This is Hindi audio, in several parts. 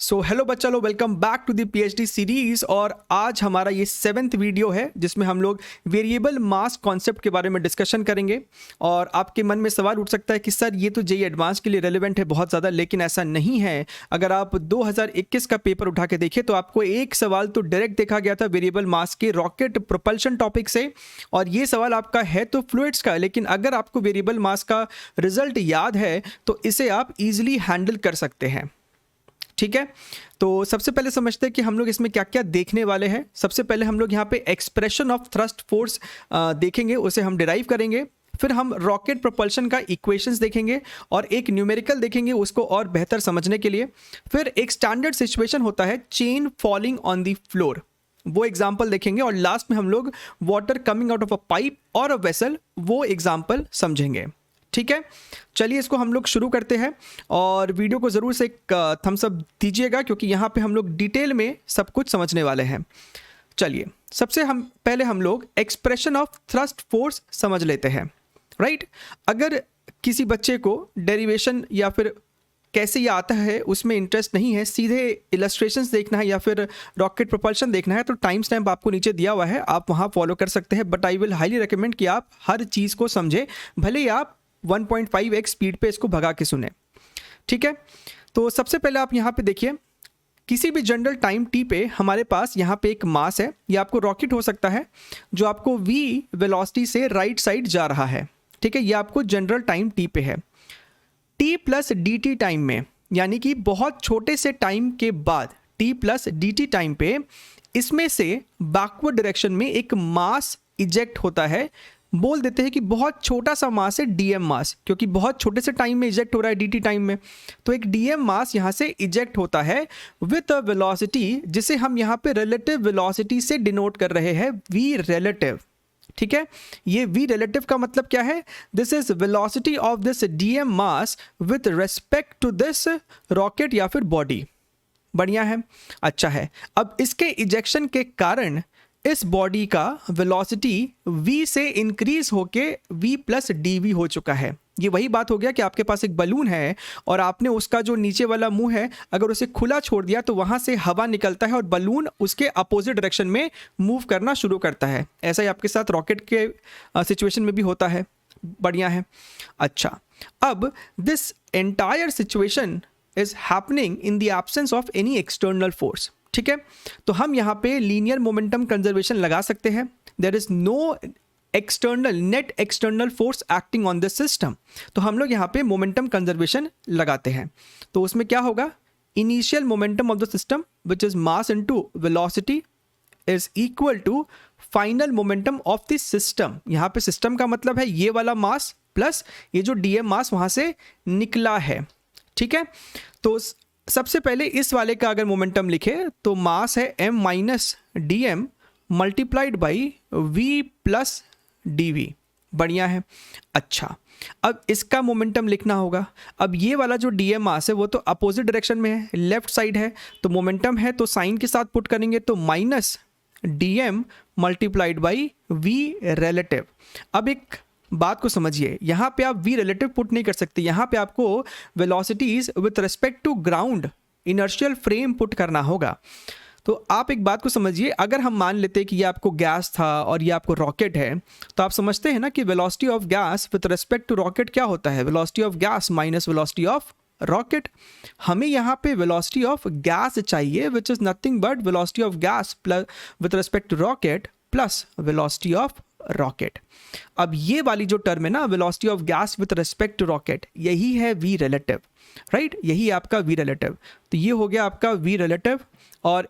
सो हेलो बच्चा लोग, welcome back to the PhD series. और आज हमारा ये 7th वीडियो है जिसमें हम लोग वेरिएबल मास कॉन्सेप्ट के बारे में डिस्कशन करेंगे। और आपके मन में सवाल उठ सकता है कि सर ये तो जेईई एडवांस के लिए रेलेवेंट है बहुत ज़्यादा, लेकिन ऐसा नहीं है। अगर आप 2021 का पेपर उठा के देखें तो आपको एक सवाल तो डायरेक्ट देखा गया था वेरिएबल मास के रॉकेट प्रोपल्शन टॉपिक से, और ये सवाल आपका है तो फ्लूइड्स का, लेकिन अगर आपको वेरिएबल मास का रिजल्ट याद है तो इसे आप इजीली हैंडल कर सकते हैं। ठीक है, तो सबसे पहले समझते हैं कि हम लोग इसमें क्या क्या देखने वाले हैं। सबसे पहले हम लोग यहाँ पे एक्सप्रेशन ऑफ थ्रस्ट फोर्स देखेंगे, उसे हम डिराइव करेंगे। फिर हम रॉकेट प्रोपल्शन का इक्वेशंस देखेंगे और एक न्यूमेरिकल देखेंगे उसको और बेहतर समझने के लिए। फिर एक स्टैंडर्ड सिचुएशन होता है chain falling on the floor, वो एग्जाम्पल देखेंगे। और लास्ट में हम लोग water coming out of a pipe और अ वेसल, वो एग्जाम्पल समझेंगे। ठीक है, चलिए इसको हम लोग शुरू करते हैं। और वीडियो को ज़रूर से एक थम्स अप दीजिएगा क्योंकि यहाँ पे हम लोग डिटेल में सब कुछ समझने वाले हैं। चलिए सबसे पहले हम लोग एक्सप्रेशन ऑफ थ्रस्ट फोर्स समझ लेते हैं। राइट, अगर किसी बच्चे को डेरिवेशन या फिर कैसे ये आता है उसमें इंटरेस्ट नहीं है, सीधे इलस्ट्रेशंस देखना है या फिर रॉकेट प्रोपल्शन देखना है, तो टाइम स्टैम्प आपको नीचे दिया हुआ है, आप वहाँ फॉलो कर सकते हैं। But I will highly recommend कि आप हर चीज़ को समझें, भले ही आप 1.5x स्पीड पे इसको भगा के सुने। ठीक है, तो सबसे पहले आप यहाँ पे देखिए, किसी भी जनरल टाइम t पे हमारे पास यहाँ पे एक मास है, ये आपको रॉकेट हो सकता है जो आपको v वेलोसिटी से राइट साइड जा रहा है। ठीक है, ये आपको जनरल टाइम t पे है। t प्लस dt टाइम में, यानी कि बहुत छोटे से टाइम के बाद t प्लस dt टाइम पे इसमें से बैकवर्ड डायरेक्शन में एक मास इजेक्ट होता है। बोल देते हैं कि बहुत छोटा सा मास है dm मास, क्योंकि बहुत छोटे से टाइम में इजेक्ट हो रहा है dt टाइम में, तो एक dm मास यहाँ से इजेक्ट होता है विथ अ वेलोसिटी जिसे हम यहाँ पे रिलेटिव वेलोसिटी से डिनोट कर रहे हैं, v रिलेटिव। ठीक है, ये v रिलेटिव का मतलब क्या है? This is velocity of this dm mass with respect to this rocket या फिर बॉडी। बढ़िया है, अच्छा है। अब इसके इजेक्शन के कारण इस बॉडी का वेलोसिटी v से इंक्रीज होके v प्लस dv हो चुका है। ये वही बात हो गया कि आपके पास एक बलून है और आपने उसका जो नीचे वाला मुंह है अगर उसे खुला छोड़ दिया तो वहां से हवा निकलता है और बलून उसके अपोजिट डायरेक्शन में मूव करना शुरू करता है। ऐसा ही आपके साथ रॉकेट के सिचुएशन में भी होता है। बढ़िया है, अच्छा। अब this entire situation is happening in the absence of any external force. ठीक है, तो हम यहाँ पे लीनियर मोमेंटम कंजर्वेशन लगा सकते हैं। There is no external net external force acting on this system, तो हम लोग यहाँ पे मोमेंटम कंजर्वेशन लगाते हैं। तो उसमें क्या होगा? Initial momentum of the system which is mass into velocity is equal to final momentum of the system. यहाँ पे सिस्टम का मतलब है ये वाला मास प्लस ये जो dm मास वहाँ से निकला है। ठीक है, तो सबसे पहले इस वाले का अगर मोमेंटम लिखे तो मास है m minus dm multiplied by v plus dv। बढ़िया है, अच्छा। अब इसका मोमेंटम लिखना होगा। अब ये वाला जो dm मास है वो तो अपोजिट डायरेक्शन में है, लेफ्ट साइड है, तो मोमेंटम है तो साइन के साथ पुट करेंगे तो minus dm multiplied by v relative. अब एक बात को समझिए, यहाँ पे आप v रिलेटिव पुट नहीं कर सकते, यहाँ पे आपको velocities with respect to ground inertial frame put करना होगा। तो आप एक बात को समझिए, अगर हम मान लेते हैं कि ये आपको गैस था और ये आपको रॉकेट है, तो आप समझते हैं ना कि velocity of gas with respect to rocket क्या होता है? Velocity of gas minus velocity of rocket. हमें यहाँ पे वेलोसिटी ऑफ गैस चाहिए which is nothing but velocity of gas plus with respect to rocket plus velocity of rocket. अब ये वाली जो टर्म है ना, velocity of gas with respect to rocket, यही है v रिलेटिव। राइट, यही आपका v रिलेटिव। तो ये हो गया आपका v रिलेटिव और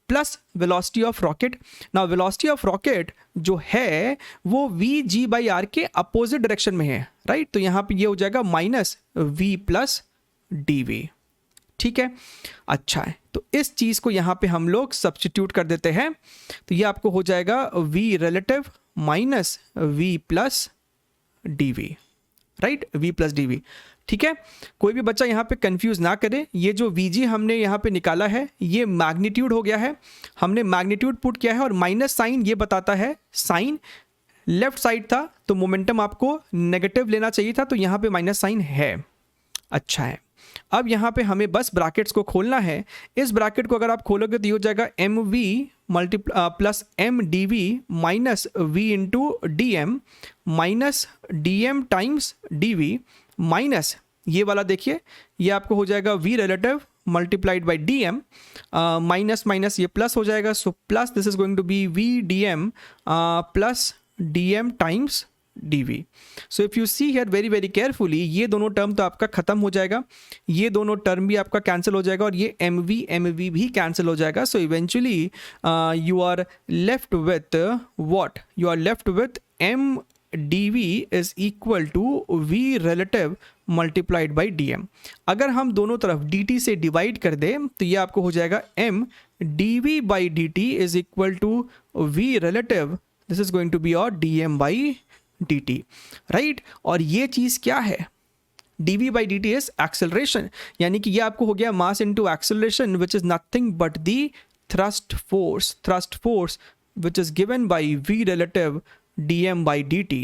प्लस वेलोसिटी ऑफ रॉकेट। ना वेलोसिटी ऑफ रॉकेट जो है वो v/r के अपोजिट डायरेक्शन में है। राइट, तो यहाँ पे ये हो जाएगा माइनस v प्लस dv। ठीक है, अच्छा है, तो इस चीज़ को यहाँ पे हम लोग सब्स्टिट्यूट कर देते हैं, तो ये आपको हो जाएगा v relative minus v plus dv। Right, v plus dv। ठीक है, कोई भी बच्चा यहाँ पे कंफ्यूज ना करे, ये जो vg हमने यहाँ पे निकाला है ये मैग्नीट्यूड हो गया है, हमने मैग्नीट्यूड पुट किया है और माइनस साइन ये बताता है साइन लेफ्ट साइड था तो मोमेंटम आपको नेगेटिव लेना चाहिए था, तो यहाँ पे माइनस साइन है। अच्छा है, अब यहाँ पे हमें बस ब्रैकेट्स को खोलना है। इस ब्रैकेट को अगर आप खोलोगे तो ये हो जाएगा m v plus m D v minus v into d m minus d m times d v minus ये वाला देखिए ये आपको हो जाएगा v relative multiplied by d m minus minus ये प्लस हो जाएगा। So plus this is going to be v d m plus d m times d v. So if you see here very very carefully ये दोनों टर्म तो आपका खत्म हो जाएगा, ये दोनों टर्म भी आपका कैंसिल हो जाएगा और ये एम वी भी कैंसिल हो जाएगा। So eventually you are left with what, you are left with m D v is equal to we relative multiplied by d m. अगर हम दोनों तरफ डी टी से डिवाइड कर दें तो ये आपको हो जाएगा M D V by D T is equal to we relative, this is going to be और D M by D T, right. और ये चीज़ क्या है, D V by D T is acceleration, यानी कि ये आपको हो गया mass into acceleration which is nothing but the thrust force which is given by v relative dm by dt,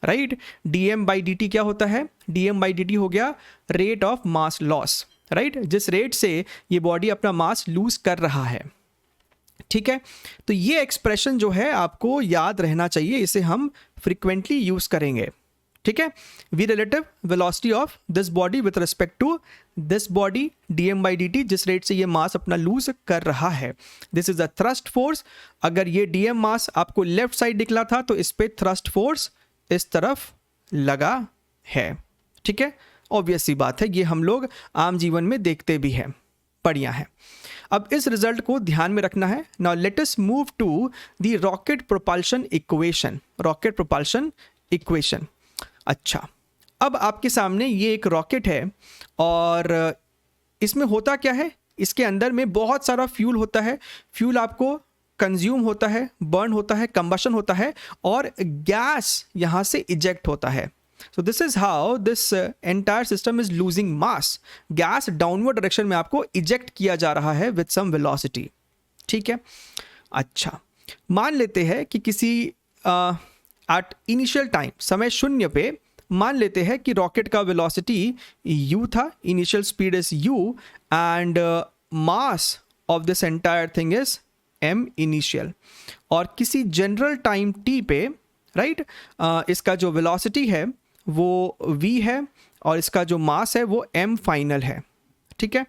right. dm by dt क्या होता है, dm by dt हो गया rate of mass loss, right, जिस रेट से ये बॉडी अपना मास लूज कर रहा है, ठीक है। तो ये एक्सप्रेशन जो है आपको याद रहना चाहिए, इसे हम फ्रिक्वेंटली यूज करेंगे, ठीक है। V relative velocity of this body with respect to this body dm by dt, जिस रेट से ये मास अपना लूज कर रहा है, this is a thrust force. अगर ये dm मास आपको लेफ्ट साइड दिखला था तो इस पे थ्रस्ट फोर्स इस तरफ लगा है, ठीक है। ऑब्वियस सी बात है, ये हम लोग आम जीवन में देखते भी हैं, बढ़िया है। अब इस रिजल्ट को ध्यान में रखना है। Now let us move to the rocket propulsion equation, rocket propulsion equation. अच्छा, अब आपके सामने ये एक रॉकेट है और इसमें होता क्या है, इसके अंदर में बहुत सारा फ्यूल होता है, फ्यूल आपको कंज्यूम होता है, बर्न होता है, कंबशन होता है और गैस यहाँ से इजेक्ट होता है। So this is how this entire system is losing mass. Gas downward direction में आपको इजेक्ट किया जा रहा है with some velocity, ठीक है। अच्छा, मान लेते हैं कि किसी at initial time, समय शून्य पे मान लेते हैं कि रॉकेट का वेलोसिटी u था, initial speed is u and mass of this entire thing is m initial, और किसी जनरल टाइम t पे, राइट, इसका जो वेलोसिटी है वो v है और इसका जो मास है वो m फाइनल है, ठीक है।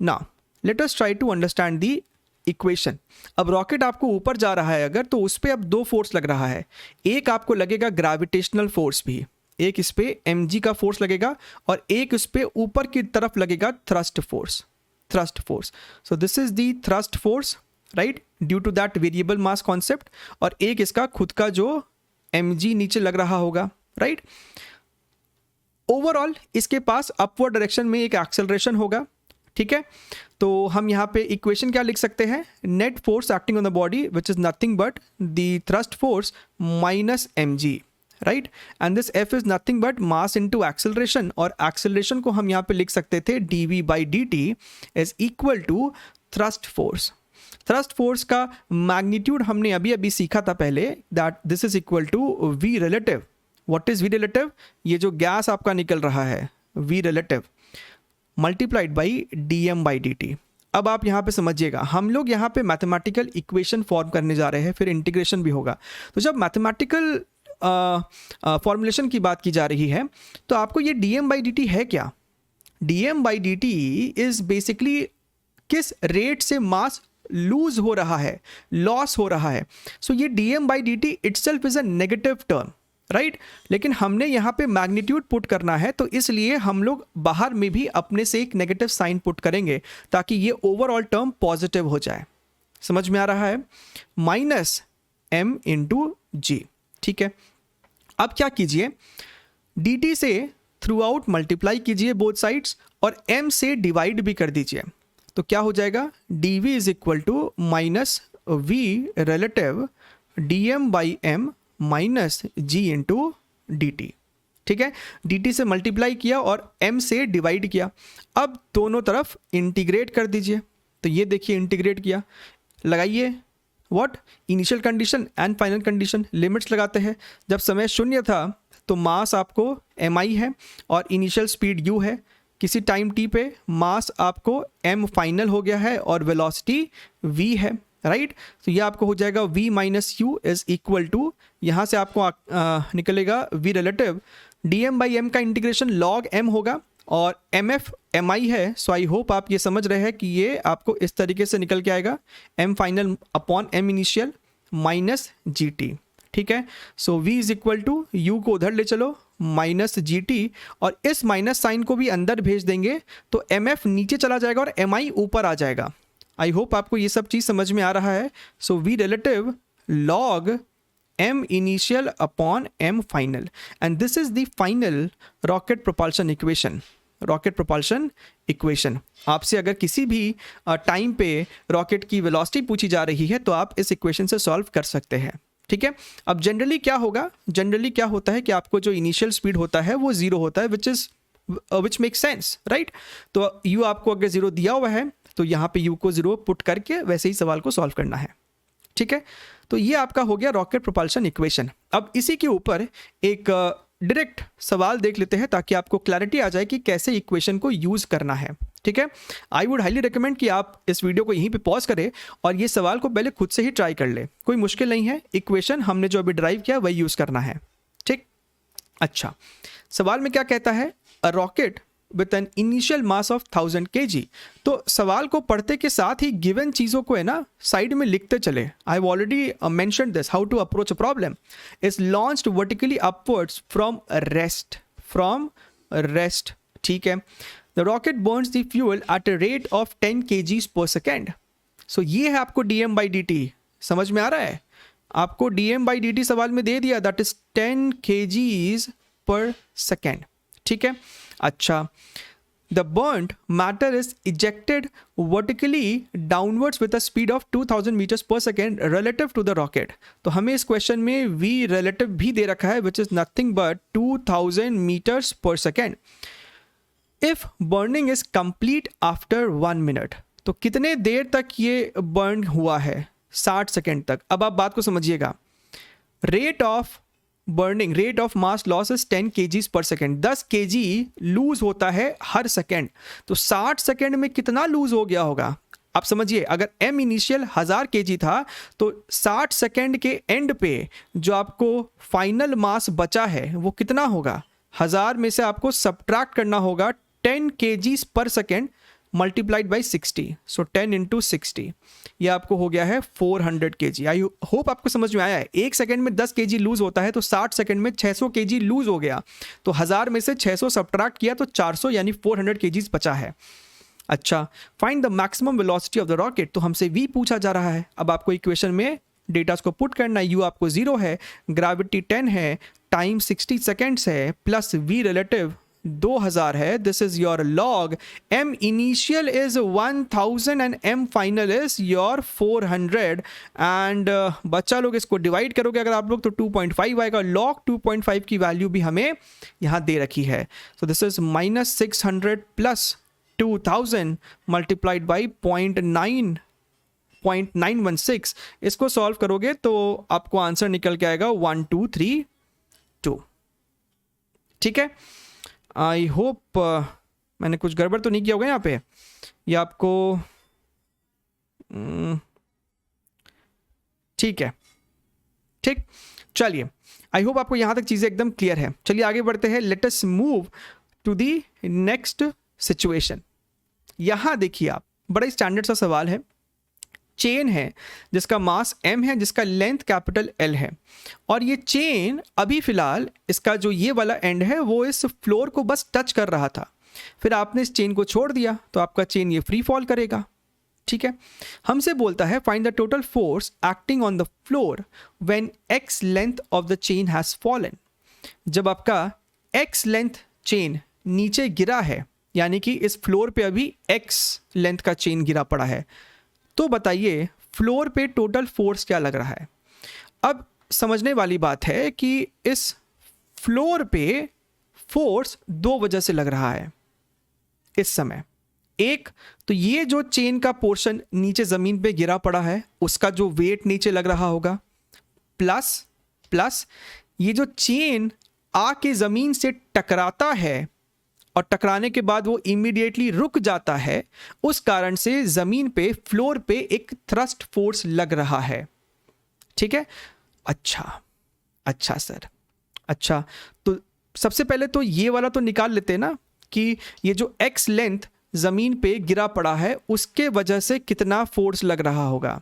Now let us try to understand the equation. अब रॉकेट आपको ऊपर जा रहा है अगर, तो उस पर अब दो फोर्स लग रहा है, एक आपको लगेगा ग्रेविटेशनल फोर्स भी, एक इस पे mg का फोर्स लगेगा और एक इस पे ऊपर की तरफ लगेगा thrust force, thrust force. So this is the thrust force, right, due to that variable mass concept, और एक इसका खुद का जो mg नीचे लग रहा होगा, राइट। ओवरऑल इसके पास अपवर्ड डायरेक्शन में एक एक्सेलरेशन होगा, ठीक है। तो हम यहाँ पे इक्वेशन क्या लिख सकते हैं, net force acting on the body which is nothing but the thrust force minus mg, right, and this f is nothing but mass into acceleration, और एक्सेलरेशन को हम यहाँ पे लिख सकते थे dv by dt is equal to thrust force. Thrust force का मैग्नीट्यूड हमने अभी अभी सीखा था पहले, that this is equal to v relative. What is v relative, ये जो गैस आपका निकल रहा है v relative multiplied by dm by dt। अब आप यहाँ पे समझिएगा, हम लोग यहाँ पे मैथमेटिकल इक्वेशन फॉर्म करने जा रहे हैं, फिर इंटीग्रेशन भी होगा। तो जब मैथमेटिकल फॉर्मुलेशन की बात की जा रही है तो आपको ये dm बाई dt है क्या, dm by dt is basically किस रेट से मास लूज हो रहा है, लॉस हो रहा है। सो ये dm by dt itself is a negative term, right, लेकिन हमने यहाँ पे मैग्नीट्यूड पुट करना है, तो इसलिए हम लोग बाहर में भी अपने से एक नेगेटिव साइन पुट करेंगे ताकि ये ओवरऑल टर्म पॉजिटिव हो जाए। समझ में आ रहा है, माइनस m इंटू जी, ठीक है। अब क्या कीजिए, dt से थ्रू आउट मल्टीप्लाई कीजिए बोथ साइड्स और m से डिवाइड भी कर दीजिए, तो क्या हो जाएगा, dv is equal to minus v relative dm by m minus g into d t, ठीक है। dt से मल्टीप्लाई किया और m से डिवाइड किया, अब दोनों तरफ इंटीग्रेट कर दीजिए, तो ये देखिए इंटीग्रेट किया, लगाइए what, initial condition and final condition, limits लगाते हैं। जब समय शून्य था तो मास आपको mi है और इनिशियल स्पीड u है, किसी टाइम टी पे मास आपको m फाइनल हो गया है और वेलोसिटी v है, राइट। तो ये आपको हो जाएगा v minus u is equal to, यहाँ से आपको निकलेगा v relative dm by m का इंटीग्रेशन log m होगा और mf mi है। सो आई होप आप ये समझ रहे हैं कि ये आपको इस तरीके से निकल के आएगा m final upon m initial minus g t, ठीक है। So v is equal to u को उधर ले चलो माइनस जी टी और इस माइनस साइन को भी अंदर भेज देंगे तो mf नीचे चला जाएगा और mi ऊपर आ जाएगा। आई होप आपको ये सब चीज़ समझ में आ रहा है। So v relative log m initial upon m final and this is the final rocket propulsion equation। Rocket propulsion equation, आपसे अगर किसी भी टाइम पे रॉकेट की वेलोसिटी पूछी जा रही है तो आप इस इक्वेशन से सॉल्व कर सकते हैं, ठीक है। अब जनरली क्या होगा, जनरली क्या होता है कि आपको जो इनिशियल स्पीड होता है वो जीरो होता है विच मेक सेंस, राइट। तो u आपको अगर जीरो दिया हुआ है तो यहाँ पे u को जीरो पुट करके वैसे ही सवाल को सॉल्व करना है, ठीक है। तो ये आपका हो गया रॉकेट प्रोपल्शन इक्वेशन। अब इसी के ऊपर एक डायरेक्ट सवाल देख लेते हैं ताकि आपको क्लैरिटी आ जाए कि कैसे इक्वेशन को यूज़ करना है, ठीक है। आई वुड हाईली रिकमेंड कि आप इस वीडियो को यहीं पे पॉज करें और ये सवाल को पहले खुद से ही ट्राई कर ले, कोई मुश्किल नहीं है। इक्वेशन हमने जो अभी ड्राइव किया वही यूज़ करना है, ठीक। अच्छा, सवाल में क्या कहता है, a rocket with an initial mass of 1000 kg। तो सवाल को पढ़ते के साथ ही गिवन चीज़ों को है ना साइड में लिखते चले। I have already mention this how to approach a problem is launched vertically upwards from rest, ठीक है। The rocket burns the fuel at a rate of 10 kgs per second. So ये है आपको dm बाई dt, समझ में आ रहा है। आपको dm बाई dt सवाल में दे दिया, that is 10 kgs per second, ठीक है। अच्छा, the burned matter is ejected vertically downwards with a speed of 2000 metres per second relative to the rocket. तो हमें इस क्वेश्चन में v रिलेटिव भी दे रखा है which is nothing but 2000 metres per second. If burning is complete after 1 minute, तो कितने देर तक ये बर्न हुआ है, 60 सेकेंड तक। अब आप बात को समझिएगा, rate of burning, rate of mass loss is 10 kgs per second, 10 kg loose होता है हर सेकेंड। तो 60 सेकेंड में कितना लूज हो गया होगा आप समझिए। अगर m इनिशियल 1000 kg था तो 60 सेकेंड के एंड पे जो आपको फाइनल मास बचा है वो कितना होगा, 1000 में से आपको सब्ट्रैक्ट करना होगा 10 kgs per second multiplied by 60। So 10 into 60, ये आपको हो गया है 400 kg। आई होप आपको समझ में आया है। एक सेकंड में 10 kg लूज होता है तो 60 सेकंड में 600 kg लूज हो गया। तो 1000 में से 600 सब्ट्रैक्ट किया तो 400 यानी 400 kg बचा है। अच्छा, find the maximum velocity of the rocket. तो हमसे v पूछा जा रहा है। अब आपको इक्वेशन में डेटा को पुट करना है। u आपको 0 है, ग्रेविटी 10 है, टाइम 60 सेकेंड्स है, प्लस v रिलेटिव 2000 है। This is your log m initial is 1000 and m final is your 400 and बच्चा लोग इसको डिवाइड करोगे अगर आप लोग तो 2.5 आएगा। लॉग 2.5 की वैल्यू भी हमें यहाँ दे रखी है। सो this is -600 plus 2000 multiplied by 0.916। इसको सॉल्व करोगे तो आपको आंसर निकल के आएगा 1232, ठीक है। आई होप मैंने कुछ गड़बड़ तो नहीं किया होगा यहाँ पे। ये आपको ठीक है, ठीक। चलिए, आई होप आपको यहाँ तक चीज़ें एकदम क्लियर है। चलिए आगे बढ़ते हैं। Let us move to the next situation. यहाँ देखिए आप, बड़ा स्टैंडर्ड सा सवाल है। चेन है जिसका मास m है, जिसका लेंथ कैपिटल L है, और ये चेन अभी फिलहाल इसका जो ये वाला एंड है वो इस फ्लोर को बस टच कर रहा था। फिर आपने इस चेन को छोड़ दिया तो आपका चेन ये फ्री फॉल करेगा, ठीक है। हमसे बोलता है find the total force acting on the floor when x length of the chain has fallen. जब आपका x लेंथ चेन नीचे गिरा है, यानी कि इस फ्लोर पे अभी x लेंथ का चेन गिरा पड़ा है, तो बताइए फ्लोर पे टोटल फोर्स क्या लग रहा है। अब समझने वाली बात है कि इस फ्लोर पे फोर्स दो वजह से लग रहा है इस समय। एक तो ये जो चेन का पोर्शन नीचे ज़मीन पे गिरा पड़ा है उसका जो वेट नीचे लग रहा होगा, प्लस ये जो चेन आके ज़मीन से टकराता है और टकराने के बाद वो इमीडिएटली रुक जाता है, उस कारण से ज़मीन पे, फ्लोर पे एक थ्रस्ट फोर्स लग रहा है। ठीक है, अच्छा सर, अच्छा तो सबसे पहले तो ये वाला तो निकाल लेते हैं ना कि ये जो एक्स लेंथ ज़मीन पे गिरा पड़ा है उसके वजह से कितना फोर्स लग रहा होगा।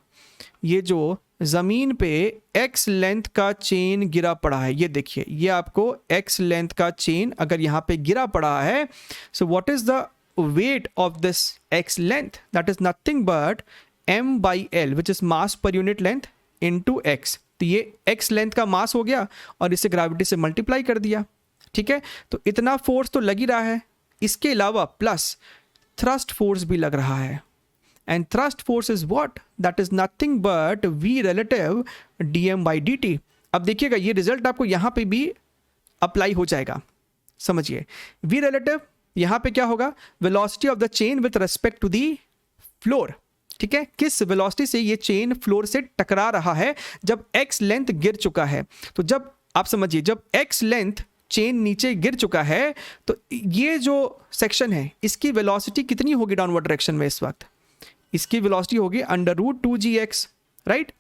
ये जो ज़मीन पे एक्स लेंथ का चेन गिरा पड़ा है, ये देखिए, ये आपको एक्स लेंथ का चेन अगर यहाँ पे गिरा पड़ा है, so what is the weight of this x length? That is nothing but m/l which is mass per unit length into x। तो ये x लेंथ का मास हो गया और इसे ग्रेविटी से मल्टीप्लाई कर दिया। ठीक है, तो इतना फोर्स तो लग ही रहा है, इसके अलावा प्लस थ्रस्ट फोर्स भी लग रहा है। And thrust force is what? That is nothing but v relative dm/dt। अब देखिएगा ये रिजल्ट आपको यहाँ पे भी अप्लाई हो जाएगा। समझिए, v रिलेटिव यहाँ पे क्या होगा? Velocity of the chain with respect to the floor. ठीक है, किस वेलोसिटी से ये चेन फ्लोर से टकरा रहा है जब x लेंथ गिर चुका है। तो जब आप समझिए, जब x लेंथ चेन नीचे गिर चुका है तो ये जो सेक्शन है इसकी वेलोसिटी कितनी होगी डाउनवर्ड डायरेक्शन में? इस वक्त इसकी वेलोसिटी होगी √2gx, राइट?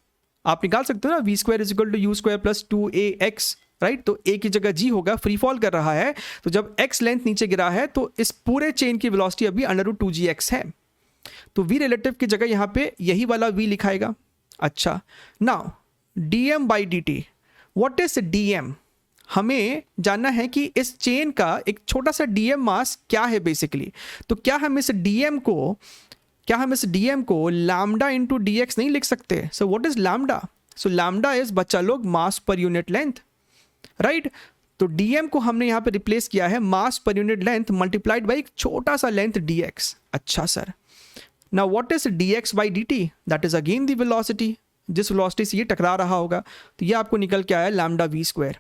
आप निकाल सकते हो ना, v² = u² + 2ax, राइट? तो a की जगह g होगा, फ्री फॉल कर रहा है। तो जब x लेंथ नीचे गिरा है तो इस पूरे चेन की वेलोसिटी अभी √2gx है। तो v रिलेटिव की जगह यहाँ पे यही वाला v लिखाएगा। अच्छा, now dm/dt, what is dm? हमें जानना है कि इस चेन का एक छोटा सा dm मास क्या है बेसिकली। तो क्या हम इस dm को लैम्डा इंटू dx नहीं लिख सकते? So what is lambda? So lambda is, बच्चा लोग, मास पर यूनिट लेंथ, राइट? तो dm को हमने यहाँ पे रिप्लेस किया है मास per unit length multiplied by एक छोटा सा लेंथ dx। अच्छा sir, now what is dx/dt? That is again the velocity, जिस वेलोसिटी से ये टकरा रहा होगा। तो ये आपको निकल के आया λv²।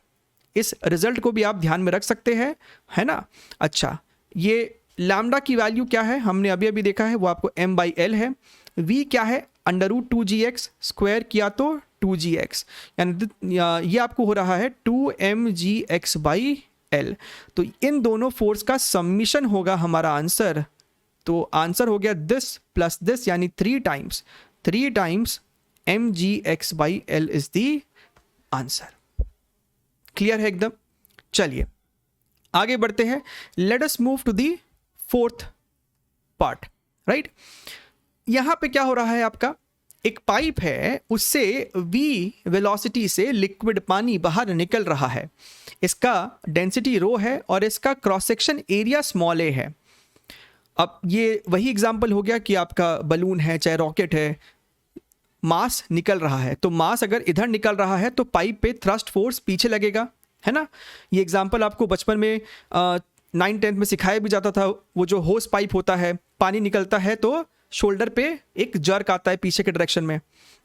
इस रिजल्ट को भी आप ध्यान में रख सकते हैं, है ना? अच्छा, ये लैम्डा की वैल्यू क्या है हमने अभी अभी देखा है, वो आपको m/l है। v क्या है? √2gx, स्क्वायर किया तो 2gx, यानी ये आपको हो रहा है 2mgx/l। तो इन दोनों फोर्स का सम्मिशन होगा हमारा आंसर। तो आंसर हो गया दिस प्लस दिस, यानी 3 times mgx/l is the answer. Clear है एकदम? चलिए आगे बढ़ते हैं। Let us move to the 4th part, right? यहां पे क्या हो रहा है, आपका एक पाइप है, उससे v वेलोसिटी से लिक्विड पानी बाहर निकल रहा है। इसका डेंसिटी रो है और इसका cross section area small a है। अब ये वही एग्जांपल हो गया कि आपका बलून है, चाहे रॉकेट है, मास निकल रहा है। तो मास अगर इधर निकल रहा है तो पाइप पे थ्रस्ट फोर्स पीछे लगेगा, है ना? ये एग्जांपल आपको बचपन में 9th-10th में सिखाया भी जाता था। वो जो होस पाइप होता है, पानी निकलता है तो शोल्डर पे एक जर्क आता है पीछे के डायरेक्शन में।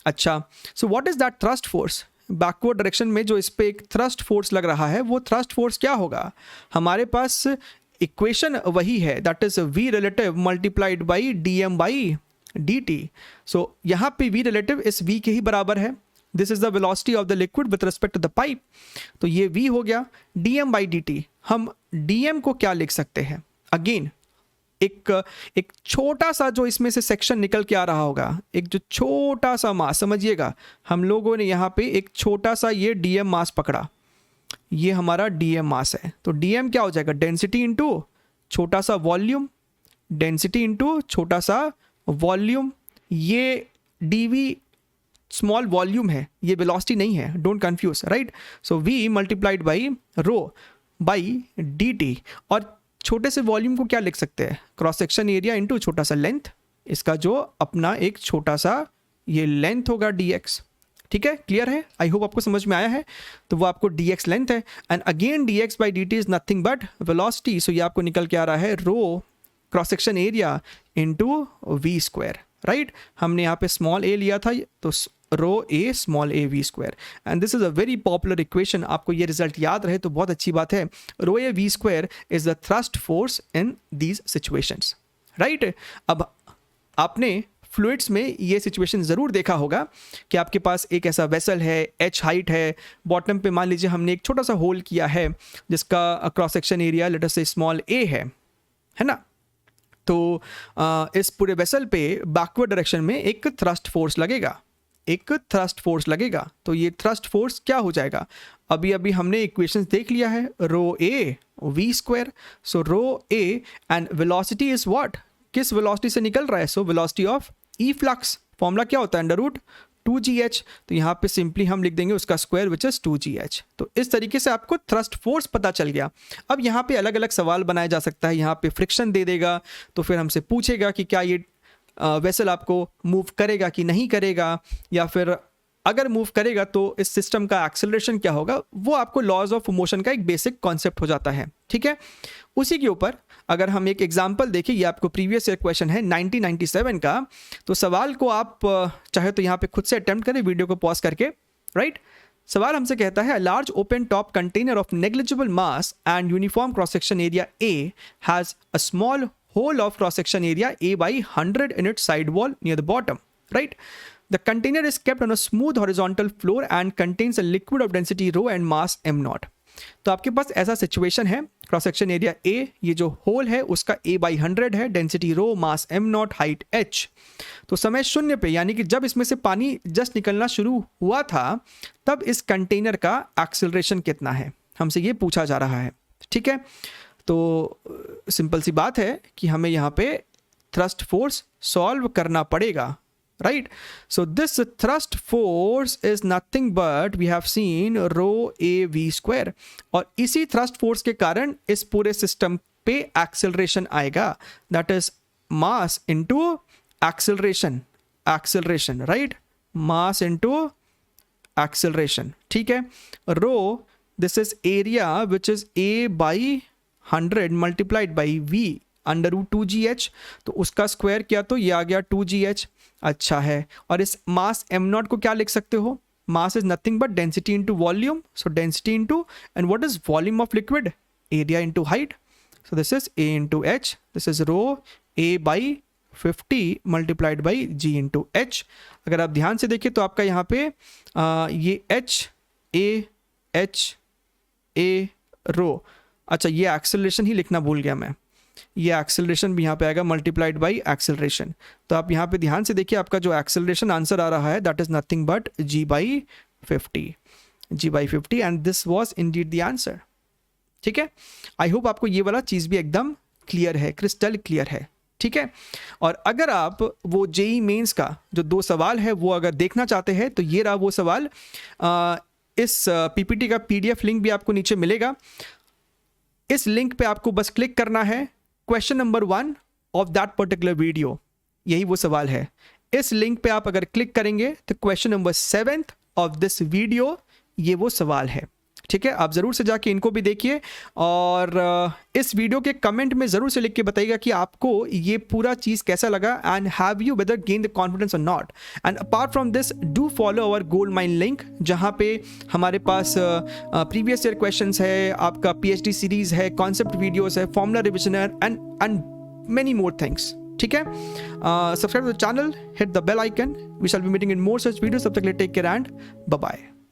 अच्छा, so what is that thrust force? Backward direction में जो इस पे एक थ्रस्ट फोर्स लग रहा है, वो थ्रस्ट फोर्स क्या होगा? हमारे पास इक्वेशन वही है, that is v relative multiplied by dm/dt। सो यहाँ पे v रिलेटिव इस v के ही बराबर है। This is the velocity of the liquid with respect to the pipe. तो ये v हो गया। dm/dt, हम dm को क्या लिख सकते हैं? अगेन एक छोटा सा जो इसमें से सेक्शन निकल के आ रहा होगा, एक जो छोटा सा मास, समझिएगा हम लोगों ने यहाँ पे एक छोटा सा ये dm मास पकड़ा, ये हमारा dm मास है। तो dm क्या हो जाएगा? डेंसिटी इंटू छोटा सा वॉल्यूम, डेंसिटी इंटू छोटा सा वॉल्यूम। ये dv स्मॉल वॉल्यूम है, ये वेलोसिटी नहीं है, don't confuse, right? So v multiplied by rho by dt। और छोटे से वॉल्यूम को क्या लिख सकते हैं? क्रॉस सेक्शन एरिया इंटू छोटा सा लेंथ, इसका जो अपना एक छोटा सा ये लेंथ होगा dx। ठीक है, क्लियर है? आई होप आपको समझ में आया है। तो वो आपको dx लेंथ है, and again dx/dt is nothing but velocity. So ये आपको निकल के आ रहा है rho cross section area into v², right? हमने यहाँ पे स्मॉल a लिया था, तो rho a small a v², and this is a very popular equation. आपको ये रिजल्ट याद रहे तो बहुत अच्छी बात है। रो a v² is the thrust force in these situations, right? अब आपने फ्लूइड्स में ये सिचुएशन ज़रूर देखा होगा कि आपके पास एक ऐसा वेसल है, h हाइट है, बॉटम पे मान लीजिए हमने एक छोटा सा होल किया है जिसका cross section area let us से स्मॉल a है, है ना। तो इस पूरे वेसल पे बैकवर्ड डायरेक्शन में एक थ्रस्ट फोर्स लगेगा, एक थ्रस्ट फोर्स लगेगा। तो ये थ्रस्ट फोर्स क्या हो जाएगा, अभी अभी हमने इक्वेशंस देख लिया है, rho A V square, so rho A and velocity is what, किस वेलोसिटी से निकल रहा है, so velocity of efflux, formula क्या होता है √2gh, तो यहाँ पे सिंपली हम लिख देंगे उसका स्क्वायर विच इज 2gh। तो इस तरीके से आपको थ्रस्ट फोर्स पता चल गया। अब यहाँ पे अलग अलग सवाल बनाया जा सकता है, यहाँ पे फ्रिक्शन दे देगा तो फिर हमसे पूछेगा कि क्या ये वेसल आपको मूव करेगा कि नहीं करेगा, या फिर अगर मूव करेगा तो इस सिस्टम का एक्सेलरेशन क्या होगा, वो आपको लॉज ऑफ मोशन का एक बेसिक कॉन्सेप्ट हो जाता है, ठीक है। उसी के ऊपर अगर हम एक एग्जांपल देखें, ये आपको प्रीवियस ईयर क्वेश्चन है 1997 का, तो सवाल को आप चाहे तो यहाँ पे खुद से अटेम्प्ट करें वीडियो को पॉज करके, राइट। सवाल हमसे कहता है, large open top container of negligible mass and uniform cross section area A has a small whole of cross section area A by 100 in its side wall near the bottom, right? The container is kept on a smooth horizontal floor and contains a liquid of density rho and mass m naught. तो आपके पास ऐसा सिचुएशन है, क्रॉस सेक्शन एरिया A, ये जो होल है उसका A by 100 है, density rho, mass m not, height h। तो समय शून्य पे, यानी कि जब इसमें से पानी जस्ट निकलना शुरू हुआ था तब इस कंटेनर का एक्सेलरेशन कितना है, हमसे ये पूछा जा रहा है, ठीक है। तो सिंपल सी बात है कि हमें यहाँ पे थ्रस्ट फोर्स सॉल्व करना पड़ेगा, right. So this thrust force is nothing but we have seen rho A V square, और इसी थ्रस्ट फोर्स के कारण इस पूरे सिस्टम पे एक्सेलरेशन आएगा, that is mass into acceleration, acceleration, right, mass into acceleration, ठीक है। Rho, this is area which is A by 100 multiplied by V √2gh, तो उसका स्क्वायर किया तो ये आ गया 2gh, अच्छा है। और इस मास m नॉट को क्या लिख सकते हो, mass is nothing but density into volume, so density into, and what is volume of liquid, area into height, so this is a into h, this is rho a by 50 multiplied by g into h। अगर आप ध्यान से देखिए तो आपका यहाँ पे ये h रो, अच्छा ये एक्सेलरेशन ही लिखना भूल गया मैं, ये एक्सेलरेशन भी यहाँ पे आएगा मल्टीप्लाइड बाई एक्सेलरेशन। तो आप यहाँ पे ध्यान से देखिए, आपका जो एक्सेलरेशन आंसर आ रहा है that is nothing but g by 50 and this was Indeed the answer, ठीक है। आई होप आपको ये वाला चीज़ भी एकदम क्लियर है, क्रिस्टल क्लियर है, ठीक है। और अगर आप वो जेई मेंस का जो 2 सवाल है वो अगर देखना चाहते हैं तो ये रहा वो सवाल, इस पीपीटी का PDF लिंक भी आपको नीचे मिलेगा। इस लिंक पे आपको बस क्लिक करना है, question number 1 of that particular video, यही वो सवाल है। इस लिंक पे आप अगर क्लिक करेंगे तो question number 7 of this video, ये वो सवाल है, ठीक है। आप ज़रूर से जाके इनको भी देखिए और इस वीडियो के कमेंट में ज़रूर से लिख के बताइएगा कि आपको ये पूरा चीज़ कैसा लगा, and have you whether gain the confidence और not. And apart from this do follow our gold mine link, जहाँ पे हमारे पास प्रीवियस ईयर क्वेश्चंस है, आपका PhD सीरीज है, कॉन्सेप्ट वीडियोस है, formula revisions and many more things, ठीक है। Subscribe to the channel, hit the bell icon, we shall be meeting in more such videos. तब तक के लिए take care and bye bye.